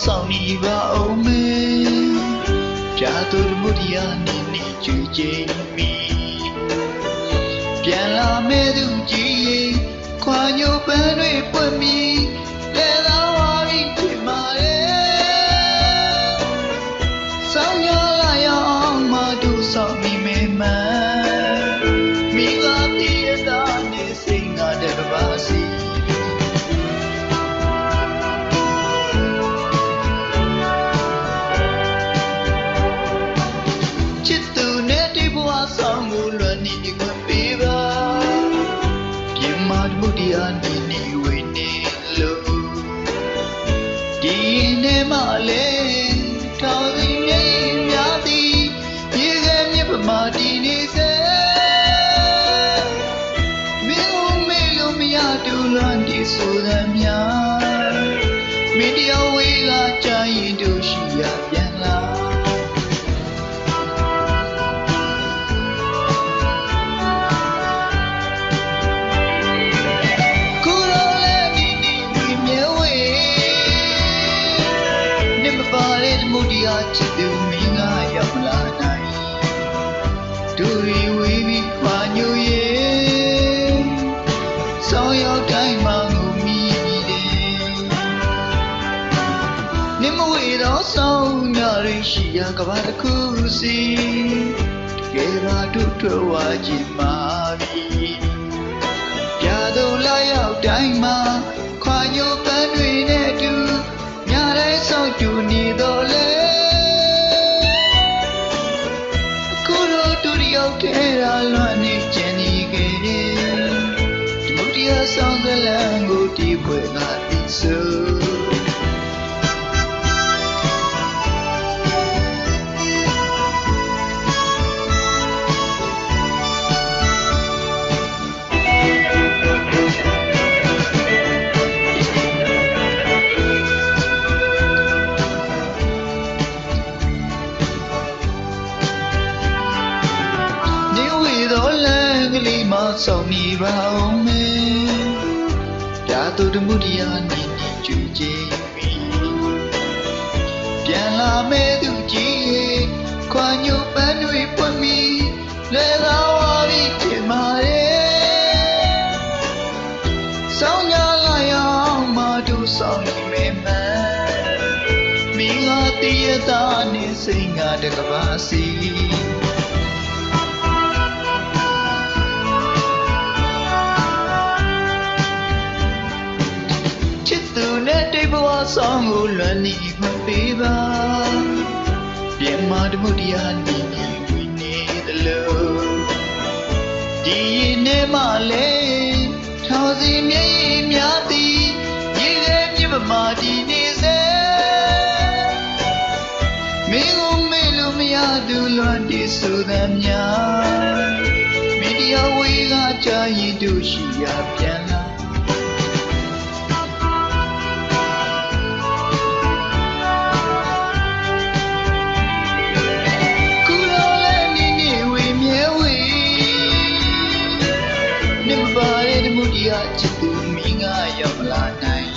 ဆောင်နေပါအောင်မေပြာသူမှုတရားနေနေကြွကြည်မီပြန်လာမဲ့သူကြီးခွာညိုပန်းတွေပွင့်မီလဲသာဝါပြီးဖြစ်မာရဲ့ဆောင်ရလာရအောင်မတို့ဆောင်မိမေမမိကတည်ရတာနေစိတ်ငါတပါစီဆောင်ကိုလွန်နေခွင့်ပေးပါပြင်မာမှုတရားနေနေဝေနေလို့ဒီနေမှလေထောင်စီမြေများသည်မြေခဲမြစ်ပမာဒီနေစေမင်းကိုမေ့လို့မရတူလွန်ဒီဆိုသမျှမင်းတရားဝေးကကြာရင်တို့ရှိရပြန်လာချစ်သူမင်းကရောက်လာနိုင်တို့ရီဝေးပြီးခွာညိုရဲ့ဆောင်းရောက်တိုင်းမှငုံမိတယ်နေမဝေတော့ဆောင်းညရီရှိရကဘာတစ်ခုစီကဲပါတို့ထွက်ဝါကြည့်မာပြီပြာတို့လာရောက်တိုင်းမှခွာညိုပန်းတွေနဲ့တူညတိုင်းဆောင်းကျူနေတော့လေထဲရာလွန်နေကျင်နေခဲ့တယ်ဒီမုတရားဆောင်စလန်ကိုဒီပွဲကသိဆိုဆောင်နေပါအောင်မေပြာသူတမှုတရားနေနေကြွကြည်ပြီပြန်လာမဲ့သူကြီးခွာညိုပန်းတွေပွင့်ပြီလဲသာဝါပြီးဖြစ်မာရဲ့ဆောင်းရလာရအောင်မတို့ဆောင်နေမေမမိငါတည်ရတာနေစိတ်ငါတကပါစီဆောင်ကိုလွန်နေခွင့်ပေးပါပြင်မာတမှုတရားနေနေဝိနေသလိုဒီနေမှလေထောင်စီမြေများသည်ရေခဲမြစ်ပမာဒီနေစေမင်းကိုမေ့လို့မရသူလွန်ဒီဆိုသမျှမင်းတရားဝေးကကြာရင်တို့ရှိရပြန်လာချစ်သူမင်းကရောက်လာနိုင်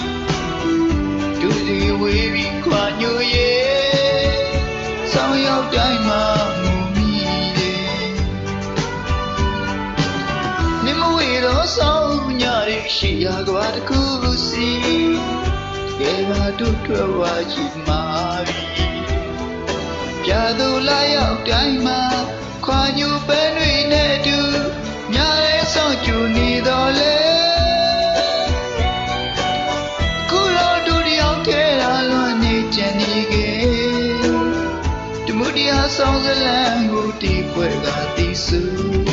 တို့စီဝေးပြီးခွာညိုရဲ့ဆောင်းရောက်တိုင်းမှငုံမိတယ်နေမဝေတော့ဆောင်းညရီရှိရကဘာတစ်ခုစီကဲပါတို့ထွက်ဝါချီမာပြီပြာသူလာရောက်တိုင်းမှခွာညိုပန်းတွေနဲ့တူညရဲဆောင်ကျူနေတော့လေဆောင်စလန်ကိုဒီပွဲကသိစု